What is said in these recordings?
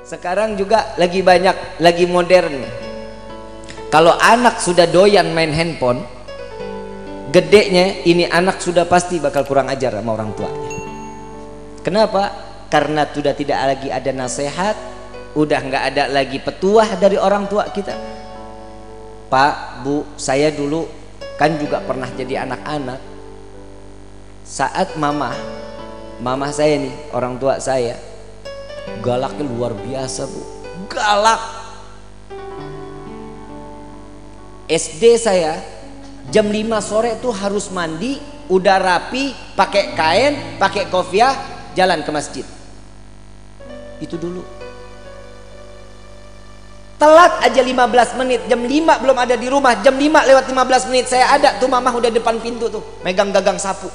Sekarang juga lagi banyak, lagi modern. Kalau anak sudah doyan main handphone, gedenya ini anak sudah pasti bakal kurang ajar sama orang tuanya. Kenapa? Karena sudah tidak lagi ada nasihat, udah nggak ada lagi petuah dari orang tua kita. Pak, Bu, saya dulu kan juga pernah jadi anak-anak. Saat mama saya nih, orang tua saya, galaknya luar biasa, Bu. Galak. SD saya jam 5 sore tuh harus mandi, udah rapi, pakai kain, pakai kopiah, jalan ke masjid. Itu dulu. Telat aja 15 menit, jam 5 belum ada di rumah, jam 5 lewat 15 menit saya ada tuh, mama udah depan pintu tuh, megang gagang sapu.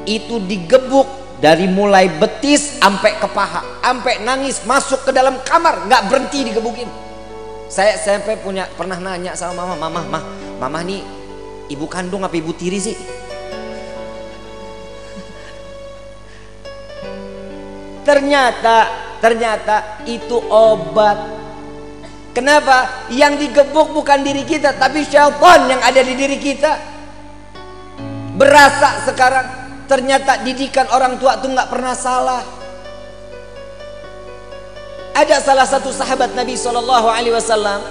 Itu digebuk dari mulai betis sampai ke paha, sampai nangis masuk ke dalam kamar, nggak berhenti digebukin. Saya sampai pernah nanya sama mama nih ibu kandung apa ibu tiri sih? Ternyata itu obat. Kenapa? Yang digebuk bukan diri kita, tapi syaitan yang ada di diri kita. Berasa sekarang ternyata didikan orang tua tuh nggak pernah salah. Ada salah satu sahabat Nabi SAW,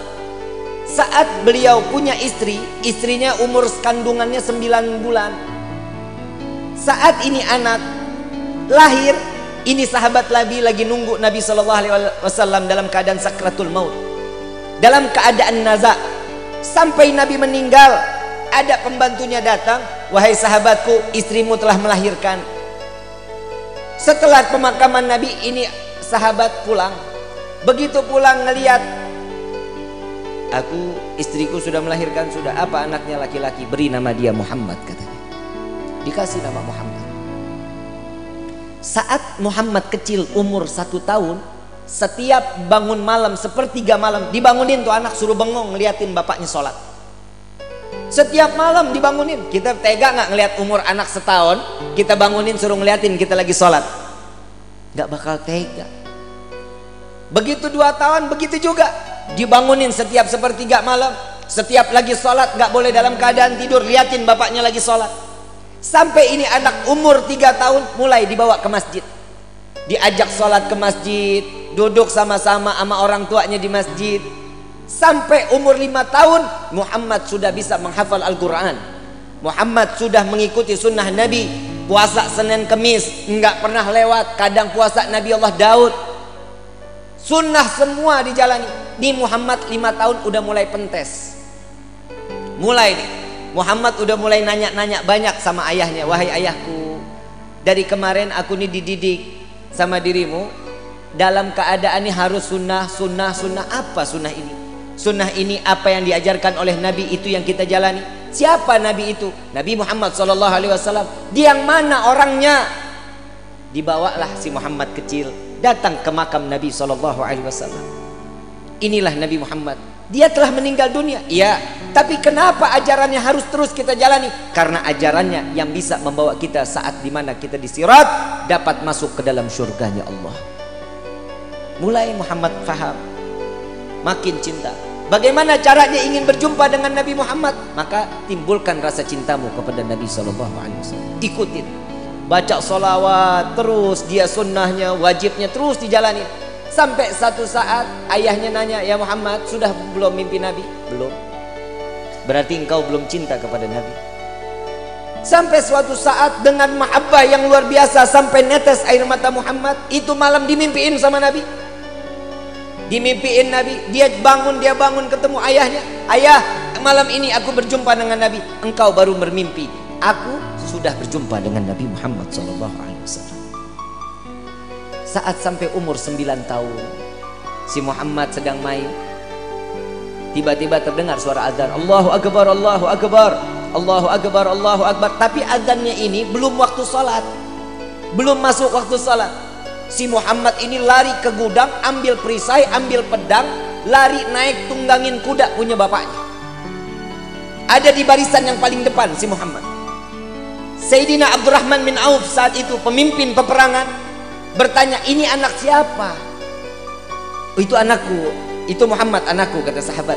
saat beliau punya istri, istrinya umur kandungannya 9 bulan. Saat ini anak lahir, ini sahabat lagi nunggu Nabi SAW dalam keadaan sakratul maut, dalam keadaan naza. Sampai Nabi meninggal, ada pembantunya datang, wahai sahabatku, istrimu telah melahirkan. Setelah pemakaman Nabi, ini sahabat pulang. Begitu pulang ngelihat, istriku sudah melahirkan, sudah. Apa anaknya? Laki-laki. Beri nama dia Muhammad, katanya. Dikasih nama Muhammad. Saat Muhammad kecil umur 1 tahun, setiap bangun malam, sepertiga malam dibangunin tuh anak, suruh bengong ngeliatin bapaknya sholat. Setiap malam dibangunin. Kita tega nggak ngeliat umur anak setahun kita bangunin suruh ngeliatin kita lagi sholat? Nggak bakal tega. Begitu 2 tahun begitu juga, dibangunin setiap sepertiga malam, setiap lagi sholat nggak boleh dalam keadaan tidur, liatin bapaknya lagi sholat. Sampai ini anak umur 3 tahun mulai dibawa ke masjid, diajak sholat ke masjid, duduk sama-sama sama orang tuanya di masjid. Sampai umur 5 tahun Muhammad sudah bisa menghafal Al-Quran. Muhammad sudah mengikuti sunnah Nabi. Puasa Senin Kemis nggak pernah lewat, kadang puasa Nabi Allah Daud. Sunnah semua dijalani. Di Muhammad 5 tahun udah mulai pentes. Mulai nih Muhammad udah mulai nanya-nanya banyak sama ayahnya. Wahai ayahku, dari kemarin aku nih dididik sama dirimu dalam keadaan ini harus sunnah. Apa sunnah ini? Sunnah ini apa yang diajarkan oleh Nabi, itu yang kita jalani. Siapa Nabi itu? Nabi Muhammad SAW. Dia yang mana orangnya? Dibawalah si Muhammad kecil datang ke makam Nabi SAW. Inilah Nabi Muhammad. Dia telah meninggal dunia, iya. Tapi kenapa ajarannya harus terus kita jalani? Karena ajarannya yang bisa membawa kita saat dimana kita di sirat dapat masuk ke dalam surganya Allah. Mulai Muhammad faham, makin cinta. Bagaimana caranya ingin berjumpa dengan Nabi Muhammad? Maka timbulkan rasa cintamu kepada Nabi SAW. Ikutin, baca sholawat terus, dia sunnahnya, wajibnya terus dijalani. Sampai satu saat ayahnya nanya, ya Muhammad, sudah belum mimpi Nabi? Belum. Berarti engkau belum cinta kepada Nabi. Sampai suatu saat dengan mahabbah yang luar biasa sampai netes air mata Muhammad, itu malam dimimpiin sama Nabi. Dimimpiin Nabi, dia bangun ketemu ayahnya. Ayah, malam ini aku berjumpa dengan Nabi. Engkau baru bermimpi, aku sudah berjumpa dengan Nabi Muhammad SAW. Saat sampai umur 9 tahun, si Muhammad sedang main, tiba-tiba terdengar suara azan, Allahu Akbar, Allahu Akbar, Allahu Akbar, Allahu Akbar. Tapi azannya ini belum waktu sholat, belum masuk waktu sholat. Si Muhammad ini lari ke gudang, ambil perisai, ambil pedang, lari naik tunggangin kuda punya bapaknya. Ada di barisan yang paling depan si Muhammad. Sayyidina Abdurrahman bin Auf saat itu pemimpin peperangan bertanya, ini anak siapa? Oh, itu anakku, itu Muhammad anakku, kata sahabat.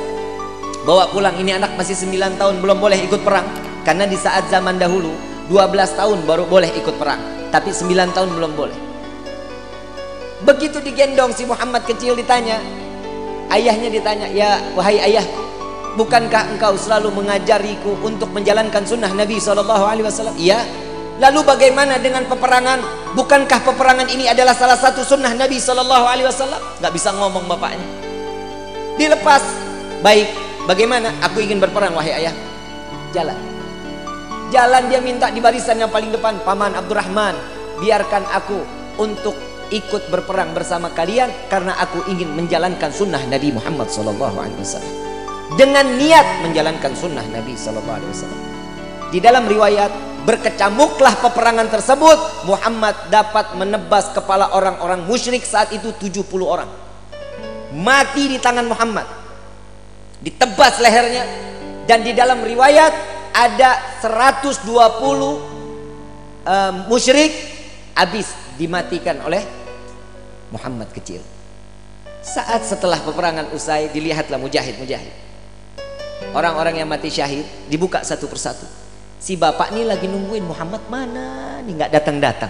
Bawa pulang, ini anak masih 9 tahun belum boleh ikut perang. Karena di saat zaman dahulu 12 tahun baru boleh ikut perang, tapi 9 tahun belum boleh. Begitu digendong si Muhammad kecil, ditanya, ayahnya ditanya, ya wahai ayah, bukankah engkau selalu mengajariku untuk menjalankan sunnah Nabi SAW? Iya. Lalu bagaimana dengan peperangan? Bukankah peperangan ini adalah salah satu sunnah Nabi SAW? Gak bisa ngomong bapaknya. Dilepas. Baik, bagaimana? Aku ingin berperang wahai ayah. Jalan. Jalan, dia minta di barisan yang paling depan. Paman Abdurrahman, biarkan aku untuk ikut berperang bersama kalian, karena aku ingin menjalankan sunnah Nabi Muhammad SAW. Dengan niat menjalankan sunnah Nabi SAW. Di dalam riwayat, berkecamuklah peperangan tersebut. Muhammad dapat menebas kepala orang-orang musyrik saat itu 70 orang. Mati di tangan Muhammad, ditebas lehernya. Dan di dalam riwayat ada 120 musyrik habis dimatikan oleh Muhammad kecil. Saat setelah peperangan usai, dilihatlah mujahid-mujahid, orang-orang yang mati syahid, dibuka satu persatu. Si bapak ini lagi nungguin Muhammad mana nih, nggak datang-datang.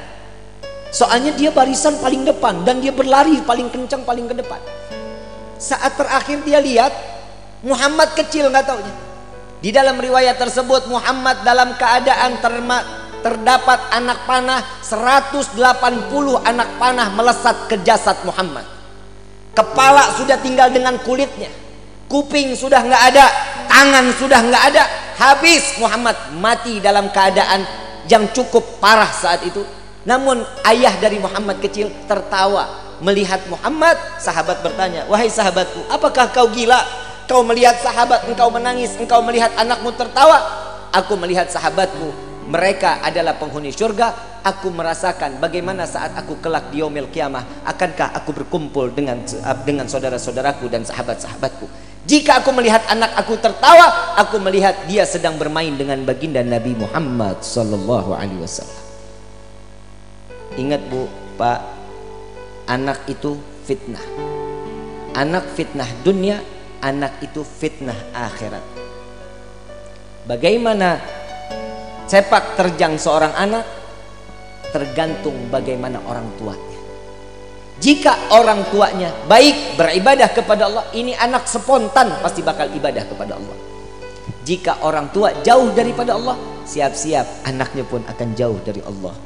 Soalnya dia barisan paling depan dan dia berlari paling kencang, paling ke depan. Saat terakhir dia lihat Muhammad kecil, nggak taunya. Di dalam riwayat tersebut, Muhammad dalam keadaan terdapat anak panah, 180 anak panah melesat ke jasad Muhammad. Kepala sudah tinggal dengan kulitnya, kuping sudah nggak ada, tangan sudah nggak ada. Habis Muhammad, mati dalam keadaan yang cukup parah saat itu. Namun ayah dari Muhammad kecil tertawa melihat Muhammad. Sahabat bertanya, wahai sahabatku, apakah kau gila? Kau melihat sahabat engkau menangis, engkau melihat anakmu tertawa. Aku melihat sahabatku, mereka adalah penghuni surga. Aku merasakan bagaimana saat aku kelak di yaumil qiyamah, akankah aku berkumpul dengan saudara-saudaraku dan sahabat-sahabatku. Jika aku melihat anak aku tertawa, aku melihat dia sedang bermain dengan baginda Nabi Muhammad SAW. Ingat bu, pak, anak itu fitnah. Anak fitnah dunia, anak itu fitnah akhirat. Bagaimana sepak terjang seorang anak tergantung bagaimana orang tuanya. Jika orang tuanya baik, beribadah kepada Allah, ini anak spontan pasti bakal ibadah kepada Allah. Jika orang tua jauh daripada Allah, siap-siap anaknya pun akan jauh dari Allah.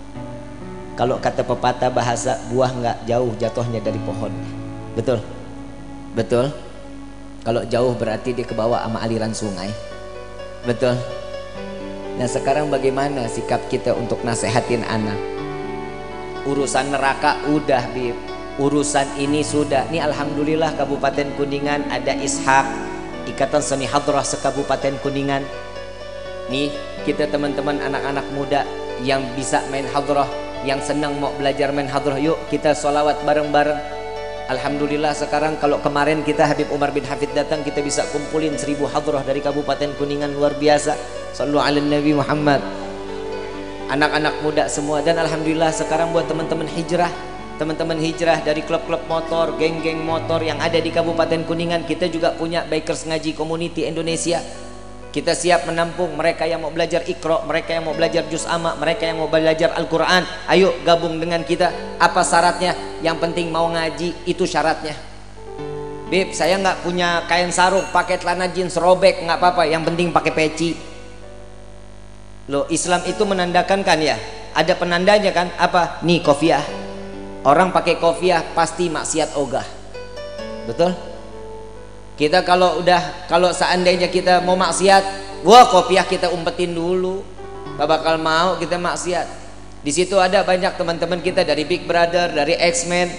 Kalau kata pepatah bahasa, buah nggak jauh jatuhnya dari pohonnya. Betul? Betul? Kalau jauh berarti dia kebawa sama aliran sungai. Betul? Nah sekarang bagaimana sikap kita untuk nasehatin anak? Urusan neraka udah, Bib. Urusan ini sudah. Nih alhamdulillah Kabupaten Kuningan ada Ishak, Ikatan Seni Hadrah se-Kabupaten Kuningan. Nih kita teman-teman anak-anak muda yang bisa main hadrah, yang senang mau belajar main hadrah, yuk kita sholawat bareng-bareng. Alhamdulillah sekarang kalau kemarin kita Habib Umar bin Hafid datang, kita bisa kumpulin 1000 hadrah dari Kabupaten Kuningan, luar biasa. Shallu ala Nabi Muhammad. Anak-anak muda semua. Dan alhamdulillah sekarang buat teman-teman hijrah, teman-teman hijrah dari klub-klub motor, geng-geng motor yang ada di Kabupaten Kuningan, kita juga punya Bikers Ngaji Community Indonesia. Kita siap menampung mereka yang mau belajar Iqra, mereka yang mau belajar Juz Amma, mereka yang mau belajar Al-Quran. Ayo gabung dengan kita. Apa syaratnya? Yang penting mau ngaji, itu syaratnya. Beb, saya nggak punya kain sarung, pakai celana jeans robek nggak apa-apa, yang penting pakai peci. Loh, Islam itu menandakan kan ya, ada penandanya kan, apa? Nih kofiah. Orang pakai kofiah pasti maksiat ogah. Betul? Kita kalau seandainya kita mau maksiat, wah kopiah kita umpetin dulu, gak bakal mau kita maksiat. Di situ ada banyak teman-teman kita dari Big Brother, dari X-Men.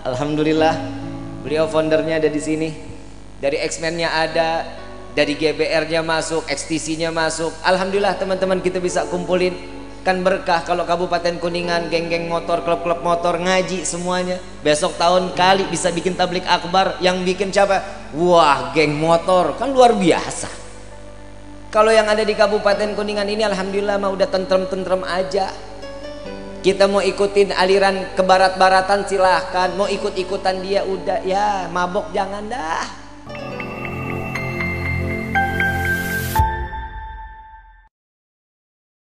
Alhamdulillah, beliau foundernya ada di sini. Dari X-Men-nya ada, dari GBR-nya masuk, XTC-nya masuk. Alhamdulillah teman-teman kita bisa kumpulin. Kan berkah kalau Kabupaten Kuningan, geng-geng motor, klub-klub motor, ngaji semuanya. Besok tahun kali bisa bikin tablik akbar. Yang bikin siapa? Wah, geng motor, kan luar biasa. Kalau yang ada di Kabupaten Kuningan ini alhamdulillah mah udah tentrem-tentrem aja. Kita mau ikutin aliran ke barat-baratan silahkan, mau ikut-ikutan dia udah ya, mabok jangan dah.